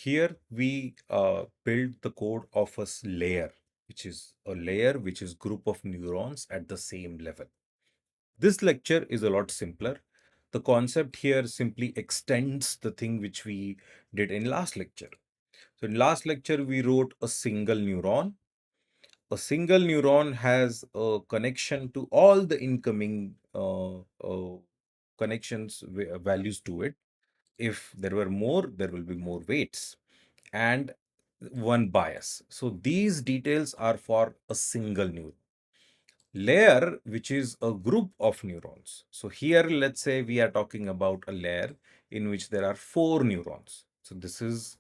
here we build the code of a layer, which is group of neurons at the same level. This lecture is a lot simpler. The concept here simply extends the thing which we did in last lecture. So in last lecture, we wrote a single neuron. A single neuron has a connection to all the incoming connections values to it. If there were more, there will be more weights and one bias. So these details are for a single neuron. Layer, which is a group of neurons. So here, let's say we are talking about a layer in which there are 4 neurons. So this is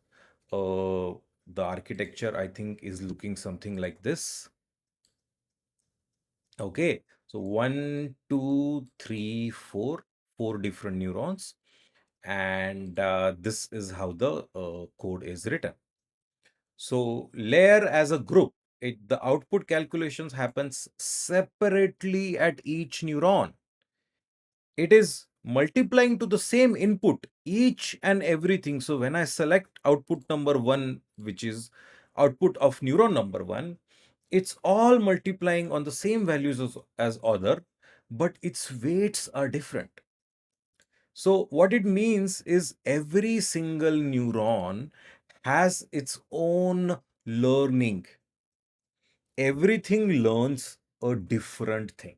the architecture, I think, is looking something like this. Okay, so 1, 2, 3, 4, 4 different neurons. And this is how the code is written. So layer as a group, the output calculations happens separately at each neuron. It is multiplying to the same input, each and everything. So when I select output number 1, which is output of neuron number 1, it's all multiplying on the same values as other, but its weights are different. So what it means is every single neuron has its own learning. Everything learns a different thing,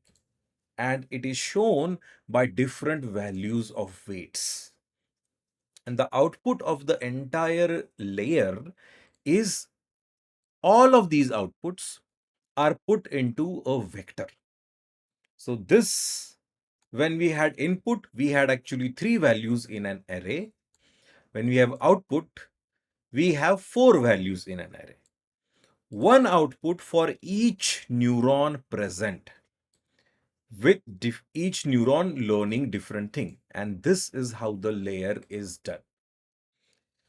and it is shown by different values of weights. And the output of the entire layer is all of these outputs are put into a vector. So this, when we had input, we had actually 3 values in an array. When we have output, we have 4 values in an array. One output for each neuron present, with each neuron learning different thing. And this is how the layer is done.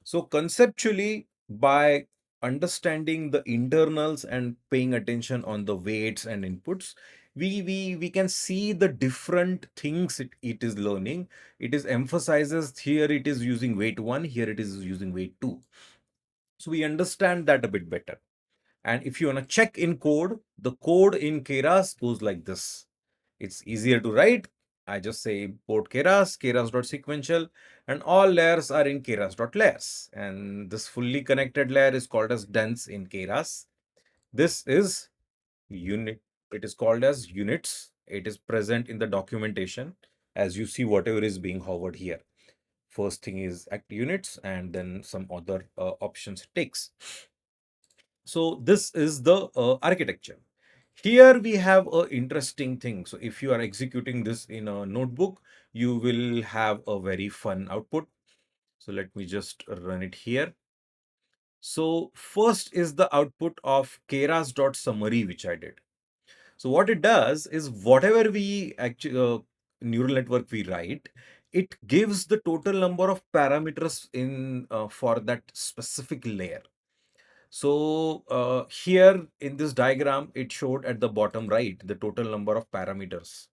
So conceptually, by understanding the internals and paying attention on the weights and inputs, we can see the different things it is learning. It is emphasizes here it is using weight 1, here it is using weight 2. So we understand that a bit better. And if you want to check in code, the code in Keras goes like this. It's easier to write. I just say import Keras, keras.sequential, and all layers are in keras.layers. And this fully connected layer is called as dense in Keras. This is unit. It is called as units. It is present in the documentation as you see whatever is being hovered here. First thing is act units and then some other options it takes. So this is the architecture. Here we have a interesting thing. So if you are executing this in a notebook, you will have a very fun output. So let me just run it here. So first is the output of keras.summary, which I did. So what it does is whatever we actually neural network we write, it gives the total number of parameters in for that specific layer. So here in this diagram, it showed at the bottom right, the total number of parameters.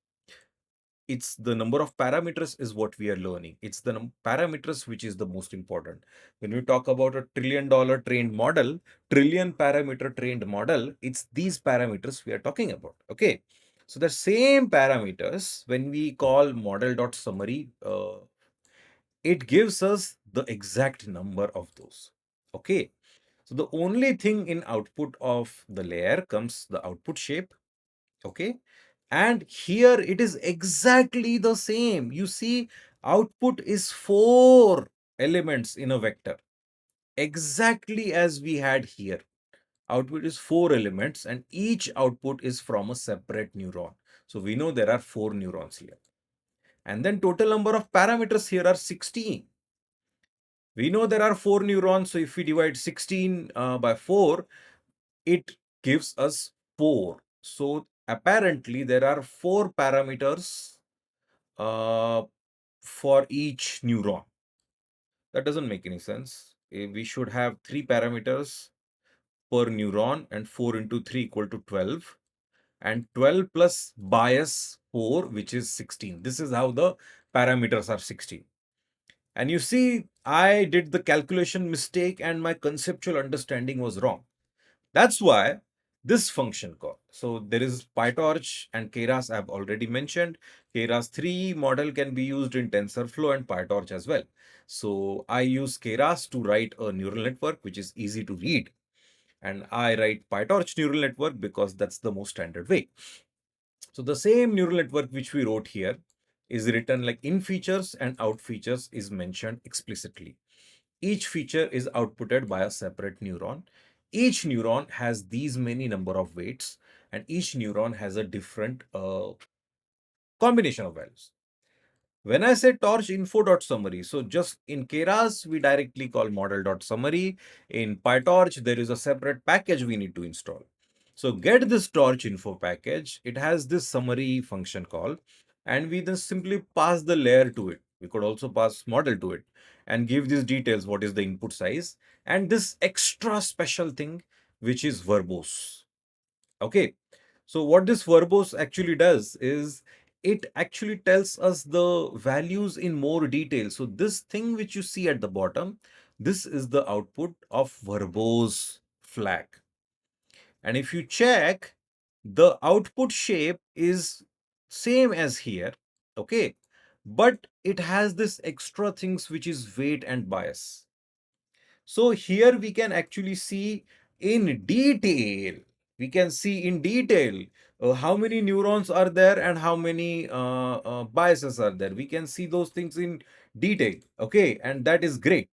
It's the number of parameters is what we are learning. It's the parameters which is the most important. When we talk about a $1 trillion trained model, trillion parameter trained model, it's these parameters we are talking about. Okay. So the same parameters, when we call model.summary, it gives us the exact number of those. Okay. So the only thing in output of the layer comes the output shape. Okay. And here it is exactly the same. You see, output is 4 elements in a vector, exactly as we had here. Output is 4 elements and each output is from a separate neuron. So we know there are 4 neurons here. And then total number of parameters here are 16. We know there are 4 neurons. So if we divide 16 by 4, it gives us 4. So apparently there are 4 parameters uh, for each neuron. That doesn't make any sense. We should have 3 parameters per neuron, and 4 into 3 equal to 12. And 12 plus bias 4, which is 16. This is how the parameters are 16. And you see, I did the calculation mistake and my conceptual understanding was wrong. That's why this function call. So there is PyTorch and Keras I've already mentioned. Keras 3 model can be used in TensorFlow and PyTorch as well. So I use Keras to write a neural network, which is easy to read. And I write PyTorch neural network because that's the most standard way. So the same neural network which we wrote here is written like in features and out features is mentioned explicitly. Each feature is outputted by a separate neuron. Each neuron has these many number of weights, and each neuron has a different combination of values. When I say torch info.summary, so just in Keras, we directly call model.summary. In PyTorch, there is a separate package we need to install. So get this torch info package. It has this summary function call, and we then simply pass the layer to it. We could also pass model to it and give these details. What is the input size? And this extra special thing, which is verbose. Okay. So what this verbose actually does is it actually tells us the values in more detail. So this thing which you see at the bottom, this is the output of verbose flag. And if you check, the output shape is same as here, okay? But it has this extra things which is weight and bias. So here we can actually see in detail, we can see in detail how many neurons are there and how many biases are there. We can see those things in detail, okay? And that is great.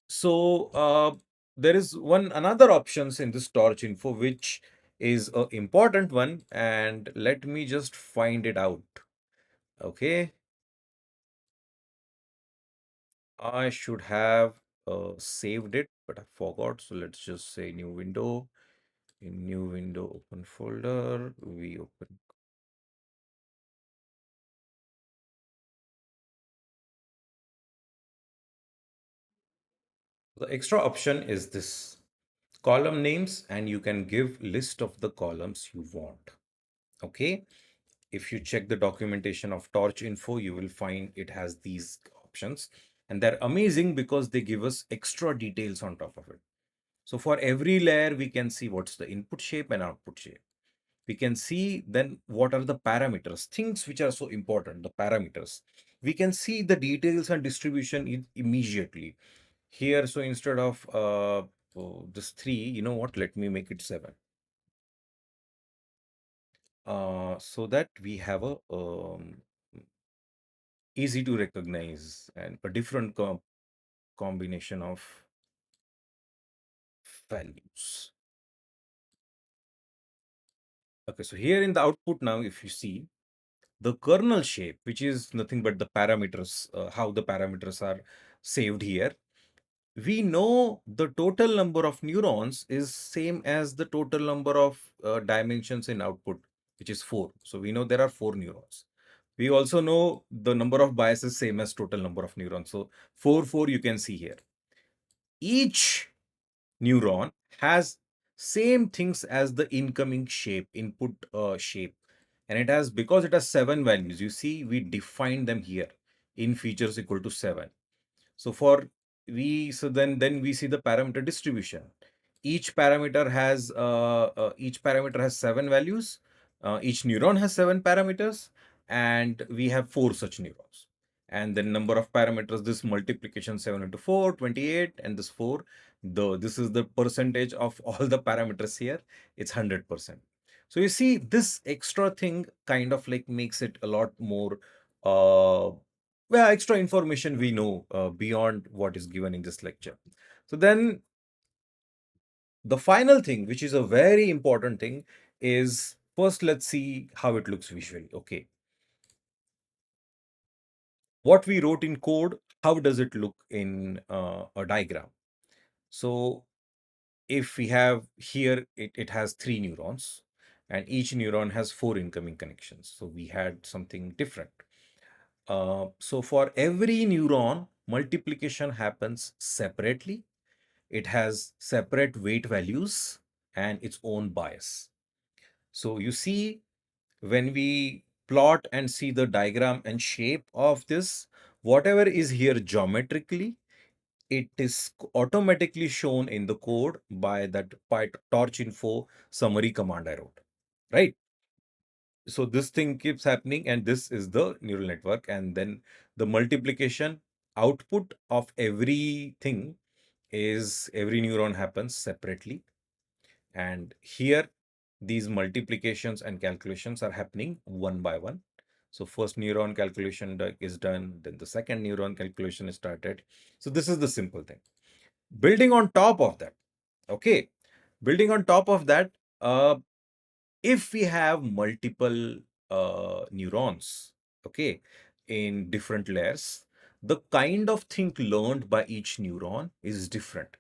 So there is one another options in this torch info, which is an important one. And let me just find it out, okay? I should have saved it, but I forgot. So let's just say new window. In new window, open folder, we open. The extra option is this column names, and you can give list of the columns you want. Okay. If you check the documentation of Torch Info, you will find it has these options, and they're amazing because they give us extra details on top of it. So for every layer, we can see what's the input shape and output shape. We can see then what are the parameters, things which are so important, the parameters. We can see the details and distribution immediately here. So instead of this 3, you know what, let me make it 7, so that we have a easy to recognize and a different combination of values. Okay, so here in the output now, if you see the kernel shape, which is nothing but the parameters, how the parameters are saved here, we know the total number of neurons is same as the total number of dimensions in output, which is 4. So we know there are 4 neurons. We also know the number of biases same as total number of neurons. So 4, 4 you can see here. Each neuron has same things as the incoming shape, input shape. And it has, because it has 7 values, you see, we define them here in features equal to 7. So then we see the parameter distribution. Each parameter has 7 values. Each neuron has 7 parameters, and we have 4 such neurons. And the number of parameters, this multiplication 7 into 4, 28, and this 4. This is the percentage of all the parameters here. It's 100%. So you see, this extra thing kind of like makes it a lot more extra information we know beyond what is given in this lecture. So then the final thing, which is a very important thing, is first let's see how it looks visually. Okay. What we wrote in code, how does it look in a diagram? So if we have here, it has 3 neurons, and each neuron has 4 incoming connections. So we had something different. So for every neuron, multiplication happens separately. It has separate weight values and its own bias. So you see, when we plot and see the diagram and shape of this, Whatever is here geometrically, it is automatically shown in the code by that torch info summary command I wrote, right? So this thing keeps happening, and this is the neural network. And then the multiplication output of everything is every neuron happens separately. And here, these multiplications and calculations are happening one by one. So first neuron calculation is done, then the second neuron calculation is started. So this is the simple thing. Building on top of that, okay, building on top of that, uh, if we have multiple neurons, okay, in different layers, the kind of thing learned by each neuron is different.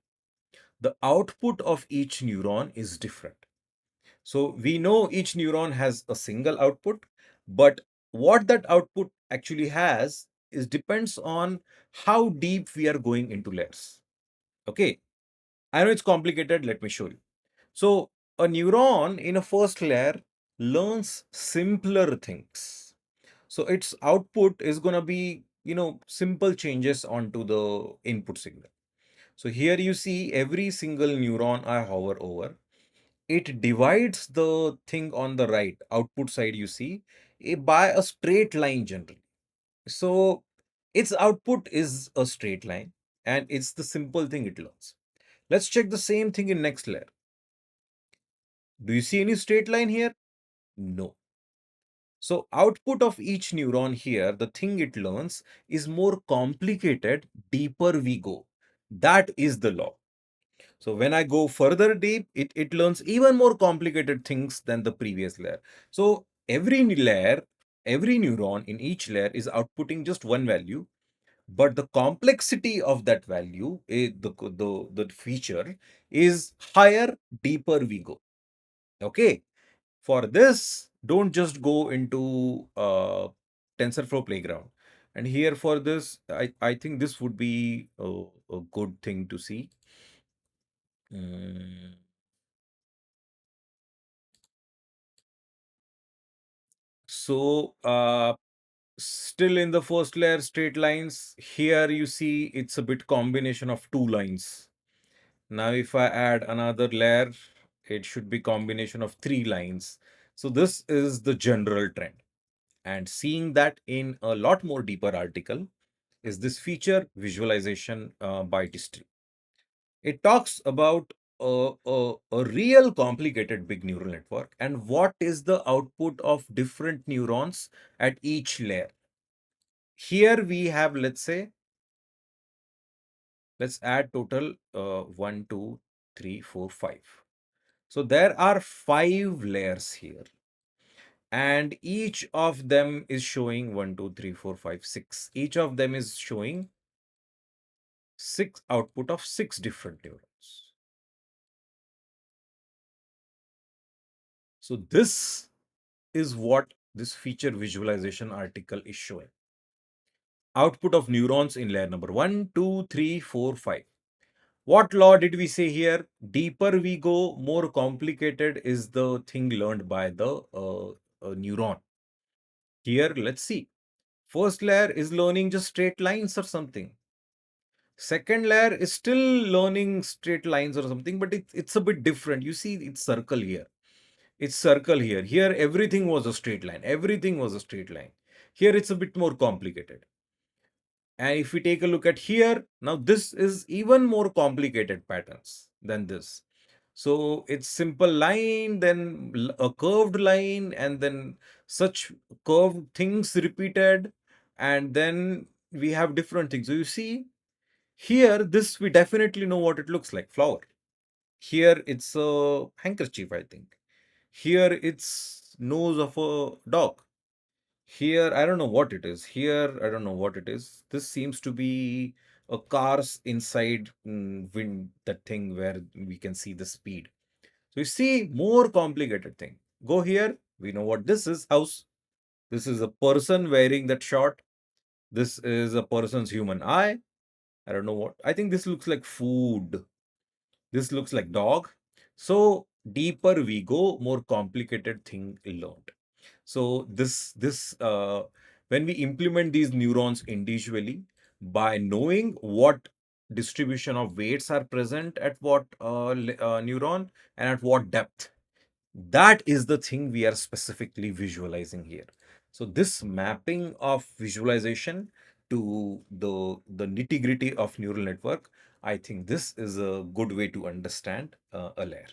The output of each neuron is different. So we know each neuron has a single output, but what that output actually has is depends on how deep we are going into layers. Okay, I know it's complicated. Let me show you. So a neuron in a first layer learns simpler things. So its output is going to be, simple changes onto the input signal. So here you see every single neuron I hover over, it divides the thing on the right output side, you see, by a straight line generally. So its output is a straight line, and it's the simple thing it learns. Let's check the same thing in next layer. Do you see any straight line here? No. So output of each neuron here, the thing it learns is more complicated, deeper we go. That is the law. So when I go further deep, it learns even more complicated things than the previous layer. So every layer, every neuron in each layer is outputting just one value, but the complexity of that value, the feature is higher, deeper we go. Okay. For this, don't just go into TensorFlow Playground. And here for this, I think this would be a good thing to see. Mm. So, still in the first layer, straight lines. Here you see it's a bit combination of two lines. Now, if I add another layer, it should be combination of three lines. So this is the general trend. And seeing that in a lot more deeper article is this feature visualization by Distri. It talks about a real complicated big neural network and what is the output of different neurons at each layer. Here we have, let's add total 1, 2, 3, 4, 5. So there are 5 layers here. And each of them is showing 1, 2, 3, 4, 5, 6. Each of them is showing 6 output of 6 different neurons. So this is what this feature visualization article is showing. Output of neurons in layer number 1, 2, 3, 4, 5. What law did we say here? Deeper we go, more complicated is the thing learned by the neuron. Here, let's see. First layer is learning just straight lines or something. Second layer is still learning straight lines or something, but it's a bit different. You see, it's circle here. It's circle here. Here, everything was a straight line. Everything was a straight line. Here, it's a bit more complicated. And if we take a look at here, now this is even more complicated patterns than this. So it's simple line, then a curved line, and then such curved things repeated. And then we have different things. So you see, here, this we definitely know what it looks like, flower. Here, it's a handkerchief, I think. Here, it's nose of a dog. Here, I don't know what it is. Here, I don't know what it is. This seems to be a car's inside wind, that thing where we can see the speed. So you see, more complicated thing. Go here, we know what this is, house. This is a person wearing that short. This is a person's human eye. I don't know what. I think this looks like food. This looks like dog. So deeper we go, more complicated thing learned. So this When we implement these neurons individually, by knowing what distribution of weights are present at what neuron and at what depth, that is the thing we are specifically visualizing here. So this mapping of visualization to the nitty gritty of neural network, I think this is a good way to understand a layer.